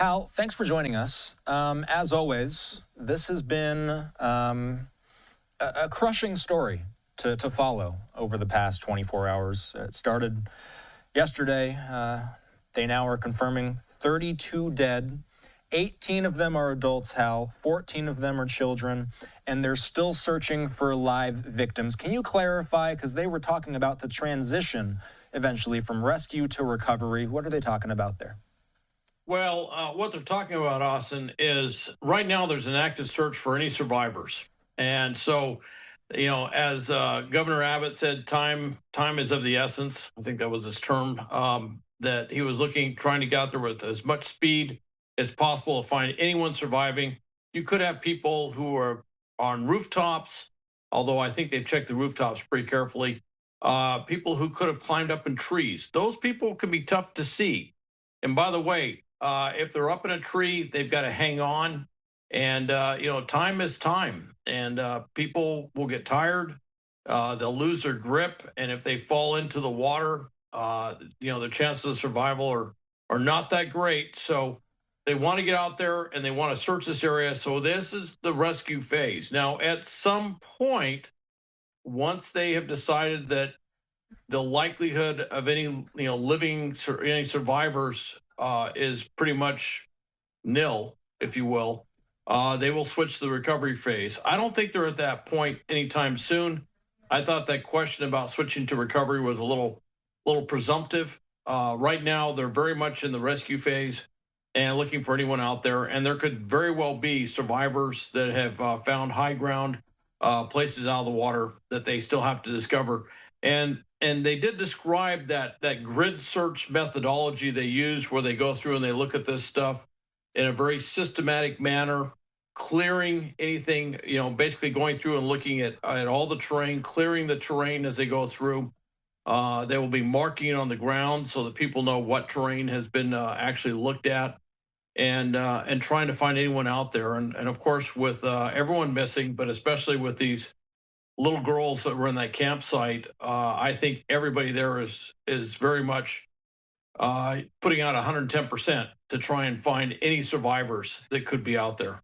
Hal, thanks for joining us. As always, this has been a crushing story to follow over the past 24 hours. It started yesterday. They now are confirming 32 dead. 18 of them are adults, Hal. 14 of them are children. And they're still searching for live victims. Can you clarify? Because they were talking about the transition eventually from rescue to recovery. What are they talking about there? Well, what they're talking about, Austin, is right now there's an active search for any survivors, and so, as Governor Abbott said, time is of the essence. I think that was his term. That he was trying to get out there with as much speed as possible to find anyone surviving. You could have people who are on rooftops, although I think they've checked the rooftops pretty carefully. People who could have climbed up in trees. Those people can be tough to see. And by the way, if they're up in a tree, they've got to hang on. And, time is time. And people will get tired. They'll lose their grip. And if they fall into the water, the chances of survival are not that great. So they want to get out there and they want to search this area. So this is the rescue phase. Now, at some point, once they have decided that the likelihood of any living any survivors is pretty much nil, if you will. They will switch to the recovery phase. I don't think they're at that point anytime soon. I thought that question about switching to recovery was a little presumptive. Right now, they're very much in the rescue phase and looking for anyone out there. And there could very well be survivors that have found high ground places out of the water that they still have to discover. And they did describe that grid search methodology they use, where they go through and they look at this stuff in a very systematic manner, clearing anything, basically going through and looking at all the terrain, clearing the terrain as they go through. They will be marking it on the ground so that people know what terrain has been actually looked at, and trying to find anyone out there. And of course, with everyone missing, but especially with these little girls that were in that campsite, I think everybody there is very much putting out 110% to try and find any survivors that could be out there.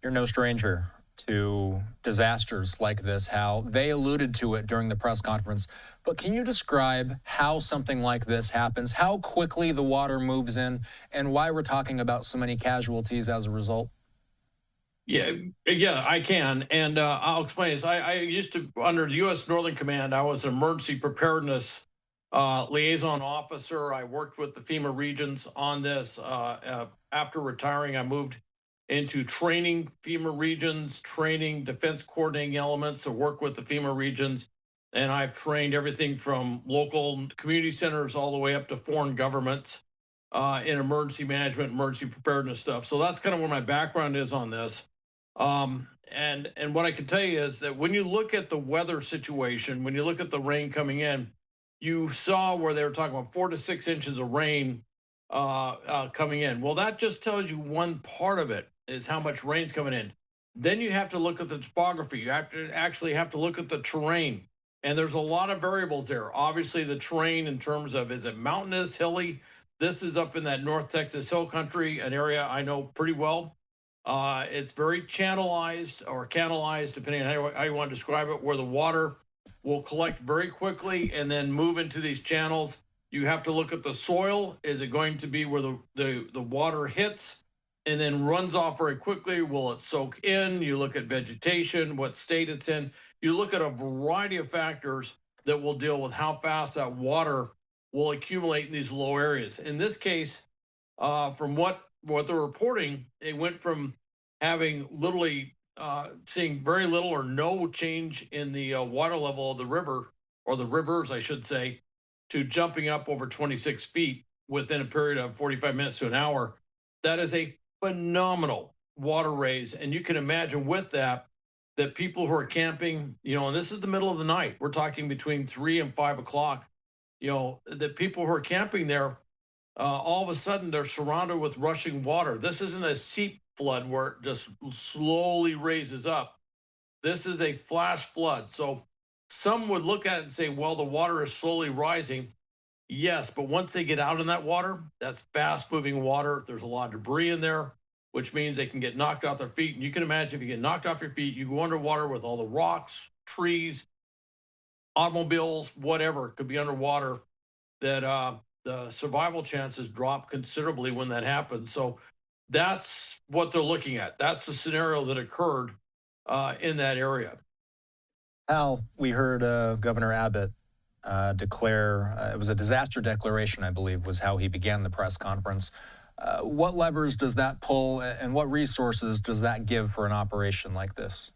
You're no stranger to disasters like this, Hal. They alluded to it during the press conference, but can you describe how something like this happens, how quickly the water moves in, and why we're talking about so many casualties as a result? Yeah, I can, and I'll explain this. I used to, under the U.S. Northern Command, I was an emergency preparedness liaison officer. I worked with the FEMA regions on this. After retiring, I moved into training FEMA regions, training defense coordinating elements to work with the FEMA regions. And I've trained everything from local community centers all the way up to foreign governments in emergency management, emergency preparedness stuff. So that's kind of where my background is on this. And what I can tell you is that when you look at the weather situation, when you look at the rain coming in, you saw where they were talking about 4 to 6 inches of rain coming in. Well, that just tells you one part of it is how much rain's coming in. Then you have to look at the topography. You have to look at the terrain. And there's a lot of variables there. Obviously, the terrain in terms of, is it mountainous, hilly? This is up in that North Texas hill country, an area I know pretty well. It's very channelized or canalized, depending on how you want to describe it, where the water will collect very quickly and then move into these channels. You have to look at the soil. Is it going to be where the water hits and then runs off very quickly? Will it soak in? You look at vegetation, what state it's in. You look at a variety of factors that will deal with how fast that water will accumulate in these low areas. In this case, from what they're reporting, it went from having literally seeing very little or no change in the water level of the river, or the rivers, I should say, to jumping up over 26 feet within a period of 45 minutes to an hour. That is a phenomenal water raise. And you can imagine with that, that people who are camping, and this is the middle of the night, we're talking between 3 and 5 o'clock, the people who are camping there, all of a sudden they're surrounded with rushing water. This isn't a seep flood where it just slowly raises up. This is a flash flood. So some would look at it and say, well, the water is slowly rising. Yes, but once they get out in that water, that's fast moving water. There's a lot of debris in there, which means they can get knocked off their feet. And you can imagine if you get knocked off your feet, you go underwater with all the rocks, trees, automobiles, whatever could be underwater, that the survival chances drop considerably when that happens. So that's what they're looking at. That's the scenario that occurred in that area. Al, we heard Governor Abbott declare it was a disaster declaration, I believe, was how he began the press conference. What levers does that pull, and what resources does that give for an operation like this?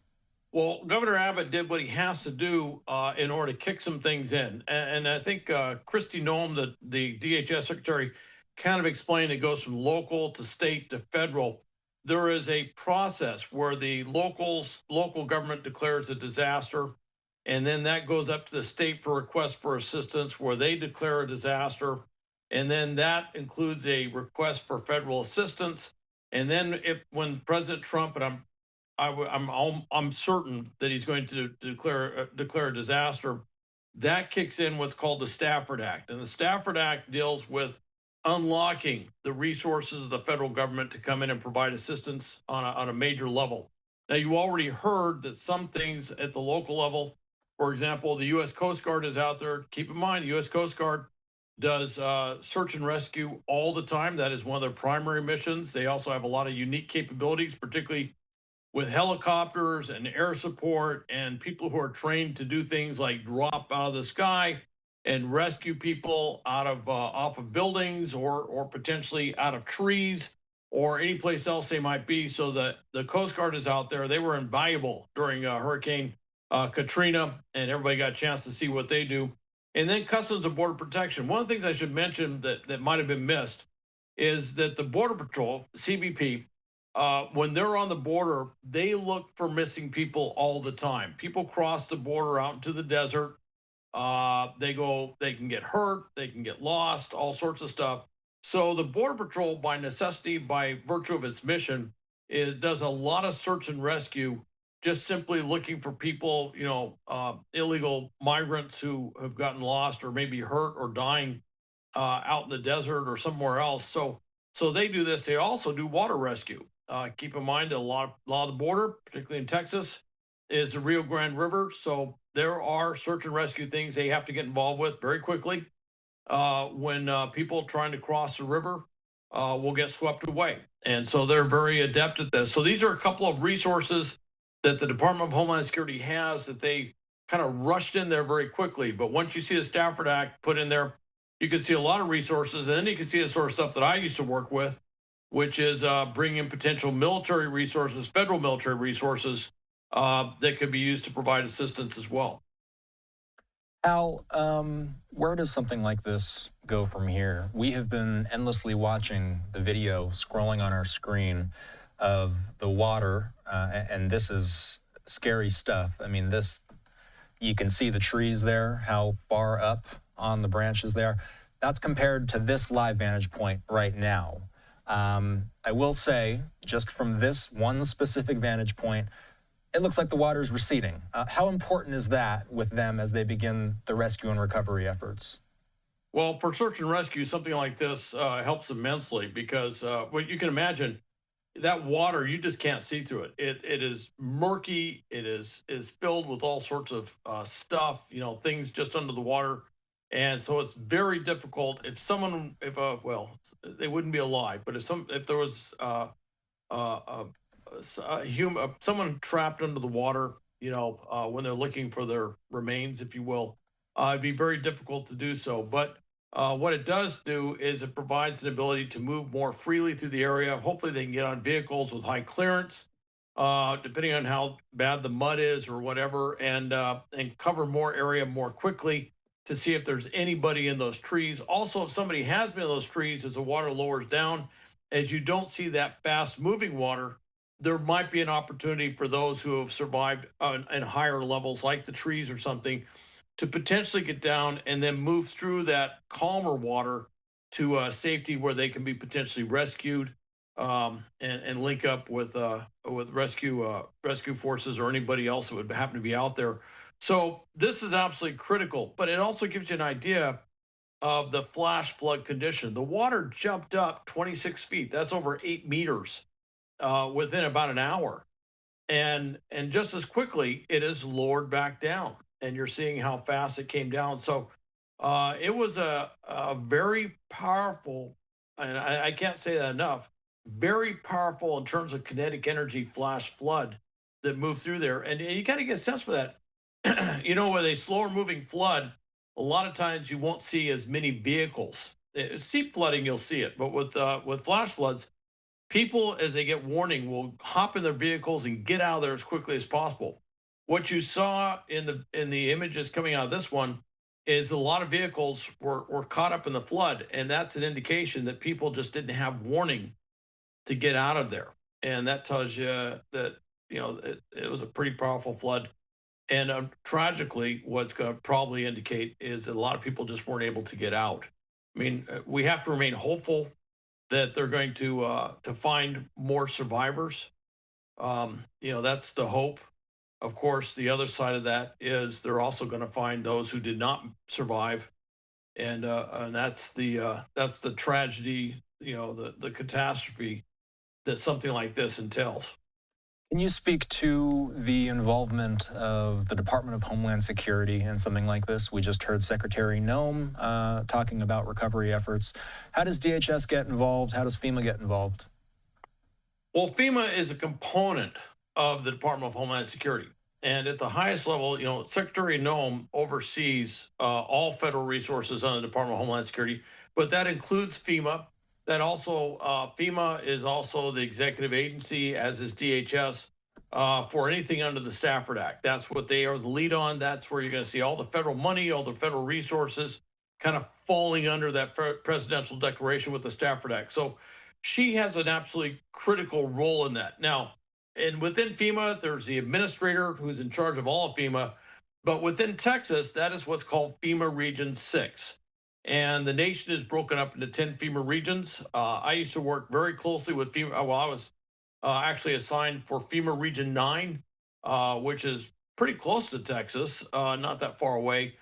Well, Governor Abbott did what he has to do in order to kick some things in. And I think Christy Noem, the DHS secretary, kind of explained it goes from local to state to federal. There is a process where the local government declares a disaster, and then that goes up to the state for request for assistance, where they declare a disaster, and then that includes a request for federal assistance. And then if when President Trump, and I'm certain that he's going to declare a disaster. That kicks in what's called the Stafford Act, and the Stafford Act deals with unlocking the resources of the federal government to come in and provide assistance on a major level. Now, you already heard that some things at the local level, for example, the U.S. Coast Guard is out there. Keep in mind, the U.S. Coast Guard does search and rescue all the time. That is one of their primary missions. They also have a lot of unique capabilities, particularly with helicopters and air support and people who are trained to do things like drop out of the sky and rescue people out of off of buildings or potentially out of trees or any place else they might be. So that the Coast Guard is out there. They were invaluable during Hurricane Katrina, and everybody got a chance to see what they do. And then Customs and Border Protection. One of the things I should mention that might have been missed is that the Border Patrol, CBP, when they're on the border, they look for missing people all the time. People cross the border out into the desert. They can get hurt, they can get lost, all sorts of stuff. So the Border Patrol, by necessity, by virtue of its mission, does a lot of search and rescue, just simply looking for people, illegal migrants who have gotten lost or maybe hurt or dying out in the desert or somewhere else. So they do this. They also do water rescue. Keep in mind that a lot of the border, particularly in Texas, is the Rio Grande River. So there are search and rescue things they have to get involved with very quickly when people trying to cross the river will get swept away. And so they're very adept at this. So these are a couple of resources that the Department of Homeland Security has that they kind of rushed in there very quickly. But once you see the Stafford Act put in there, you can see a lot of resources. And then you can see the sort of stuff that I used to work with, which is bringing in potential military resources, federal military resources that could be used to provide assistance as well. Al, where does something like this go from here? We have been endlessly watching the video scrolling on our screen of the water, and this is scary stuff. I mean, this, you can see the trees there, how far up on the branches they are. That's compared to this live vantage point right now. I will say, just from this one specific vantage point, it looks like the water is receding. How important is that with them as they begin the rescue and recovery efforts? Well, for search and rescue, something like this helps immensely because what you can imagine, that water you just can't see through it. It is murky. It is filled with all sorts of stuff. Things just under the water, and so it's very difficult. If someone, if well, they wouldn't be alive, but if there was uh, someone trapped under the water, when they're looking for their remains, if you will, it'd be very difficult to do so. But what it does do is it provides an ability to move more freely through the area. Hopefully, they can get on vehicles with high clearance, depending on how bad the mud is or whatever, and cover more area more quickly to see if there's anybody in those trees. Also, if somebody has been in those trees as the water lowers down, as you don't see that fast moving water, there might be an opportunity for those who have survived in higher levels, like the trees or something, to potentially get down and then move through that calmer water to safety where they can be potentially rescued and link up with rescue forces or anybody else that would happen to be out there. So this is absolutely critical, but it also gives you an idea. of the flash flood condition. The water jumped up 26 feet. That's over 8 meters within about an hour. And just as quickly, it is lowered back down. And you're seeing how fast it came down. So it was a very powerful, and I can't say that enough, very powerful in terms of kinetic energy flash flood that moved through there. And you got to get a sense for that. With a slower moving flood, a lot of times you won't see as many vehicles. Steep flooding, you'll see it, but with flash floods, people, as they get warning, will hop in their vehicles and get out of there as quickly as possible. What you saw in the images coming out of this one is a lot of vehicles were caught up in the flood, and that's an indication that people just didn't have warning to get out of there. And that tells you that it was a pretty powerful flood. And tragically, what's going to probably indicate is that a lot of people just weren't able to get out. I mean, we have to remain hopeful that they're going to find more survivors. That's the hope. Of course, the other side of that is they're also going to find those who did not survive, and that's the tragedy. The catastrophe that something like this entails. Can you speak to the involvement of the Department of Homeland Security in something like this? We just heard Secretary Nome talking about recovery efforts. How does DHS get involved? How does FEMA get involved? Well, FEMA is a component of the Department of Homeland Security. And at the highest level, Secretary Nome oversees all federal resources on the Department of Homeland Security, but that includes FEMA. That also, FEMA is also the executive agency, as is DHS, for anything under the Stafford Act. That's what they are the lead on. That's where you're going to see all the federal money, all the federal resources kind of falling under that presidential declaration with the Stafford Act. So she has an absolutely critical role in that. Now, and within FEMA, there's the administrator who's in charge of all of FEMA. But within Texas, that is what's called FEMA Region 6. And the nation is broken up into 10 FEMA regions. I used to work very closely with FEMA. Well, I was actually assigned for FEMA Region 9, which is pretty close to Texas, not that far away,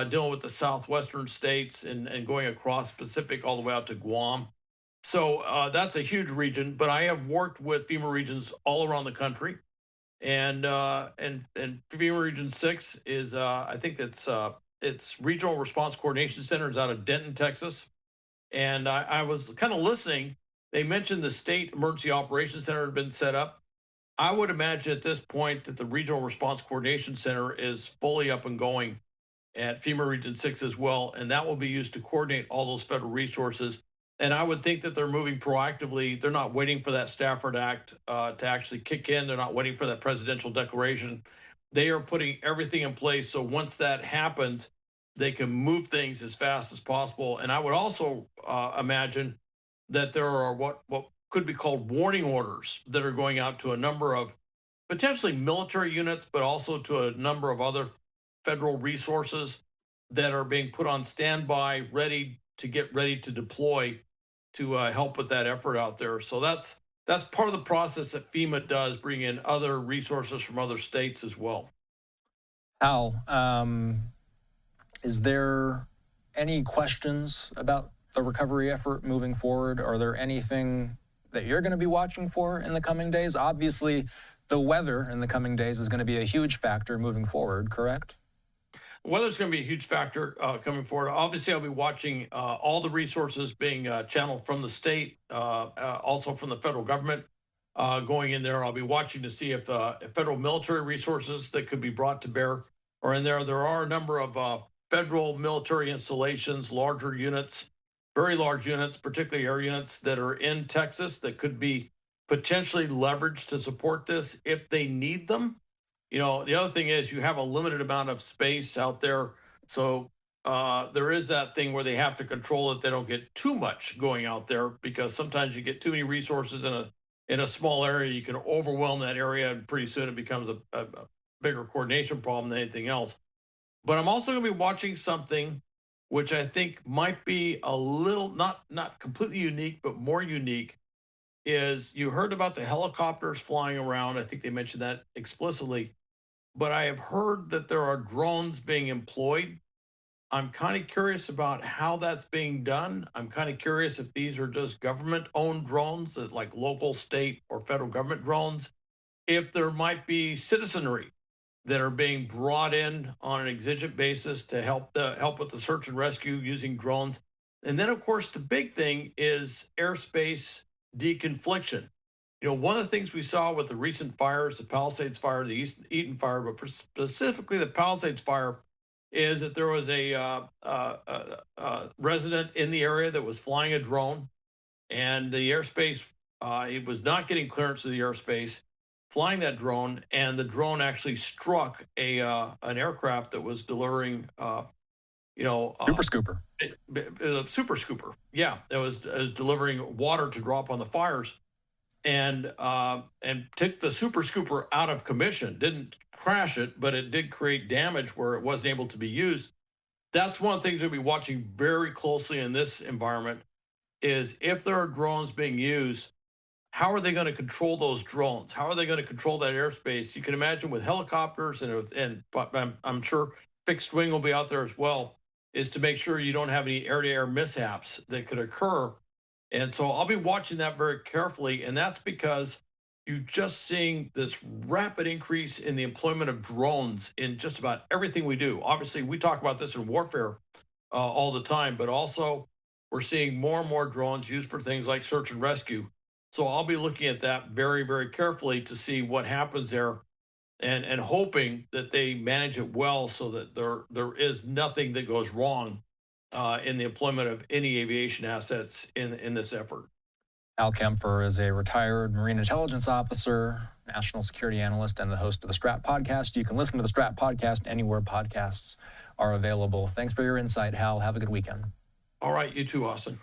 dealing with the southwestern states and going across Pacific all the way out to Guam. So that's a huge region, but I have worked with FEMA regions all around the country, and FEMA Region 6 is I think that's its Regional Response Coordination Center is out of Denton, Texas, and I was kind of listening. They mentioned the State Emergency Operations Center had been set up. I would imagine at this point that the Regional Response Coordination Center is fully up and going at FEMA Region 6 as well, and that will be used to coordinate all those federal resources. And I would think that they're moving proactively. They're not waiting for that Stafford Act to actually kick in. They're not waiting for that presidential declaration. They are putting everything in place. So once that happens, they can move things as fast as possible. And I would also imagine that there are what could be called warning orders that are going out to a number of potentially military units, but also to a number of other federal resources that are being put on standby, ready to deploy to help with that effort out there. So that's part of the process that FEMA does, bring in other resources from other states as well. Al, is there any questions about the recovery effort moving forward? Are there anything that you're going to be watching for in the coming days? Obviously, the weather in the coming days is going to be a huge factor moving forward, correct? Weather's going to be a huge factor coming forward. Obviously, I'll be watching all the resources being channeled from the state, also from the federal government going in there. I'll be watching to see if federal military resources that could be brought to bear are in there. There are a number of federal military installations, larger units, very large units, particularly air units that are in Texas that could be potentially leveraged to support this if they need them. The other thing is you have a limited amount of space out there. So there is that thing where they have to control it. They don't get too much going out there because sometimes you get too many resources in a small area. You can overwhelm that area, and pretty soon it becomes a bigger coordination problem than anything else. But I'm also going to be watching something which I think might be a little not completely unique, but more unique. Is you heard about the helicopters flying around? I think they mentioned that explicitly, but I have heard that there are drones being employed I'm kind of curious about how that's being done. I'm kind of curious if these are just government owned drones, that like local, state, or federal government drones, if there might be citizenry that are being brought in on an exigent basis to help with the search and rescue using drones. And then, of course, the big thing is airspace deconfliction. One of the things we saw with the recent fires, the Palisades fire, the East Eaton fire, but specifically the Palisades fire, is that there was a resident in the area that was flying a drone, and the airspace, he was not getting clearance to the airspace, flying that drone, and the drone actually struck an aircraft that was delivering, Super scooper. a super scooper. Yeah, it was delivering water to drop on the fires, and took the super scooper out of commission. Didn't crash it, but it did create damage where it wasn't able to be used. That's one of the things we'll be watching very closely in this environment, is if there are drones being used, how are they going to control those drones? How are they going to control that airspace? You can imagine with helicopters but I'm sure fixed wing will be out there as well, is to make sure you don't have any air-to-air mishaps that could occur. And so I'll be watching that very carefully, and that's because you're just seeing this rapid increase in the employment of drones in just about everything we do. Obviously, we talk about this in warfare all the time, but also we're seeing more and more drones used for things like search and rescue. So I'll be looking at that very, very carefully to see what happens there, and hoping that they manage it well so that there is nothing that goes wrong in the employment of any aviation assets in this effort. Hal Kempfer is a retired Marine intelligence officer, national security analyst, and the host of the Strat podcast. You can listen to the Strat podcast anywhere podcasts are available. Thanks for your insight, Hal. Have a good weekend. All right, you too, Austin.